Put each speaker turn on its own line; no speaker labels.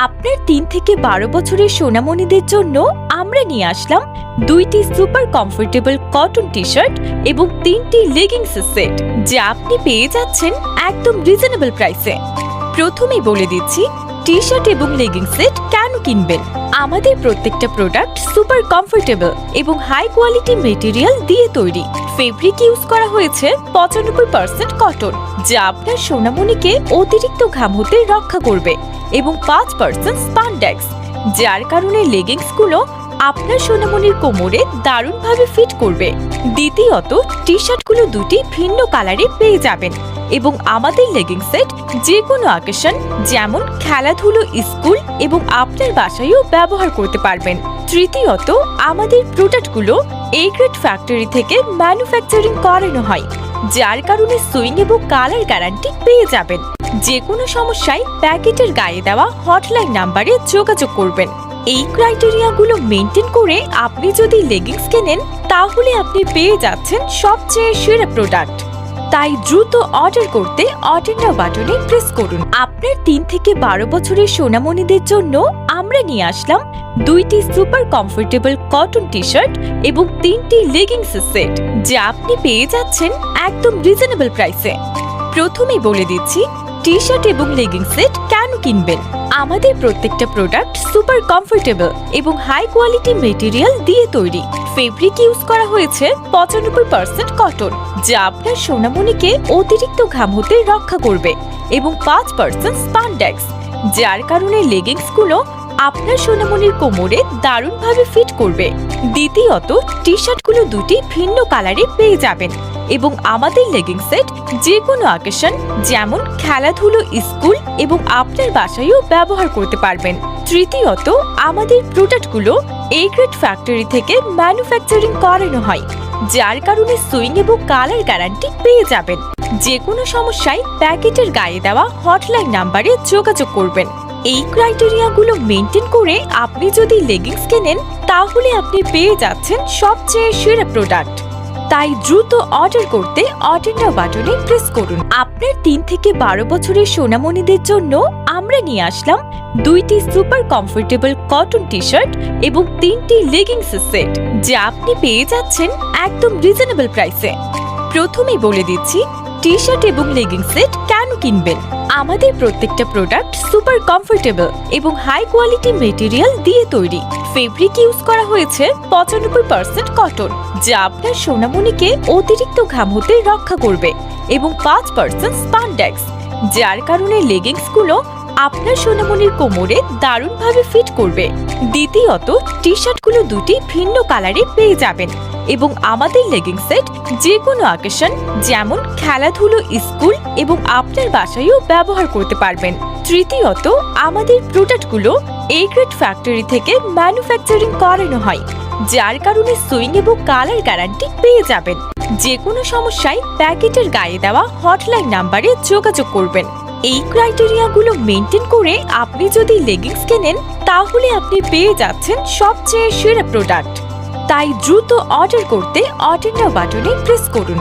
আপনার ৩ থেকে ১২ বছরের সোনামণিদের জন্য আমরা নিয়ে আসলাম ২টি super comfortable cotton T shirt এবং ৩টি লেগিংস সেট, যা আপনি পেয়ে যাচ্ছেন একদম রিজনেবল প্রাইসে। প্রথমেই বলে দিচ্ছি টি শার্ট এবং লেগিংস সেট কেন কিনবেন। আমাদের প্রত্যেকটা প্রোডাক্ট সুপার কমফোর্টেবল এবং হাই কোয়ালিটি মেটেরিয়াল দিয়ে তৈরি। ফেব্রিক ইউজ করা হয়েছে ৯৫% কটন, যা আপনার সোনামণিকে অতিরিক্ত ঘাম হতে রক্ষা করবে, এবং ৫% স্পানডেক্স, যার কারণে লেগিংসগুলো আপনার সোনামণির কোমরে দারুণভাবে ফিট করবে। দ্বিতীয়ত, টি শার্টগুলো দুটি ভিন্ন কালারে পেয়ে যাবেন এবং আমাদের লেগিংস সেট যে কোনো অকেশন যেমন খেলাধুলো, স্কুল এবং আপনার বাসায়ও ব্যবহার করতে পারবেন। তৃতীয়ত, আমাদের প্রোডাক্টগুলো এ গ্রেড ফ্যাক্টরি থেকে ম্যানুফ্যাকচারিং করানো হয়, যার কারণে সুইং এবং কালার গ্যারান্টি পেয়ে যাবেন। যে কোনো সমস্যায় প্যাকেটের গায়ে দেওয়া হটলাইন নাম্বারে যোগাযোগ করবেন। এই ক্রাইটেরিয়াগুলো মেনটেন করে আপনি যদি লেগিংস কেনেন, তাহলে আপনি পেয়ে যাচ্ছেন সবচেয়ে সেরা প্রোডাক্ট। তাই দ্রুত অর্ডার করতে অর্ডার নাও বাটনে প্রেস করুন। আপনার ৩ থেকে ১২ বছরের সোনামণিদের জন্য আমরা নিয়ে আসলাম ২টি super comfortable cotton T shirt এবং ৩টি লেগিংস সেট, যা আপনি পেয়ে যাচ্ছেন একদম রিজনেবল প্রাইসে। প্রথমেই বলে দিচ্ছি টি শার্ট এবং লেগিংস সেট কেন কিনবেন। আমাদের প্রত্যেকটা প্রোডাক্ট সুপার কমফোর্টেবল এবং হাই কোয়ালিটি মেটেরিয়াল দিয়ে তৈরি। ফেব্রিক ইউজ করা হয়েছে ৯৫% কটন, যা আপনার সোনামণিকে অতিরিক্ত ঘাম হতে রক্ষা করবে, এবং ৫% স্পানডেক্স, যার কারণে লেগিংসগুলো আপনার সোনামণির কোমরে দারুণভাবে ফিট করবে। দ্বিতীয়ত, টি শার্টগুলো দুটি ভিন্ন কালারে পেয়ে যাবেন এবং আমাদের লেগিংস সেট যে কোনো অকেশন যেমন খেলাধুলো, স্কুল এবং আপনার বাসায়ও ব্যবহার করতে পারবেন। তৃতীয়ত, আমাদের প্রোডাক্টগুলো এ গ্রেড ফ্যাক্টরি থেকে ম্যানুফ্যাকচারিং করানো হয়, যার কারণে সুইং এবং কালার গ্যারান্টি পেয়ে যাবেন। যে কোনো সমস্যায় প্যাকেটের গায়ে দেওয়া হটলাইন নাম্বারে যোগাযোগ করবেন। এই ক্রাইটেরিয়াগুলো মেনটেন করে আপনি যদি লেগিংস কেনেন, তাহলে আপনি পেয়ে যাচ্ছেন সবচেয়ে সেরা প্রোডাক্ট। তাই দ্রুত অর্ডার করতে অর্ডার নাও বাটনে প্রেস করুন। আপনার ৩ থেকে ১২ বছরের সোনামণিদের জন্য আমরা নিয়ে আসলাম ২টি super comfortable cotton T shirt এবং ৩টি লেগিংস সেট, যা আপনি পেয়ে যাচ্ছেন একদম রিজনেবল প্রাইসে। প্রথমেই বলে দিচ্ছি টি শার্ট এবং লেগিংস সেট কেন কিনবেন। আমাদের প্রত্যেকটা প্রোডাক্ট সুপার কমফোর্টেবল এবং হাই কোয়ালিটি মেটেরিয়াল দিয়ে তৈরি। ফেব্রিক ইউজ করা হয়েছে ৯৫% কটন, যা আপনার সোনামণিকে অতিরিক্ত ঘাম হতে রক্ষা করবে, এবং ৫% স্পানডেক্স, যার কারণে লেগিংসগুলো আপনার সোনামণির কোমরে দারুণভাবে ফিট করবে। দ্বিতীয়ত, টি শার্টগুলো দুটি ভিন্ন কালারে পেয়ে যাবেন এবং আমাদের লেগিংস সেট যে কোনো অকেশন যেমন খেলাধুলো, স্কুল এবং আপনার বাসায়ও ব্যবহার করতে পারবেন। তৃতীয়ত, আমাদের প্রোডাক্টগুলো এ গ্রেড ফ্যাক্টরি থেকে ম্যানুফ্যাকচারিং করানো হয়, যার কারণে সুইং এবং কালার গ্যারান্টি পেয়ে যাবেন। যে কোনো সমস্যায় প্যাকেটের গায়ে দেওয়া হটলাইন নাম্বারে যোগাযোগ করবেন। এই ক্রাইটেরিয়াগুলো মেনটেন করে আপনি যদি লেগিংস কেনেন, তাহলে আপনি পেয়ে যাচ্ছেন সবচেয়ে সেরা প্রোডাক্ট। তাই দ্রুত অর্ডার করতে অর্ডার নাও বাটনে প্রেস করুন।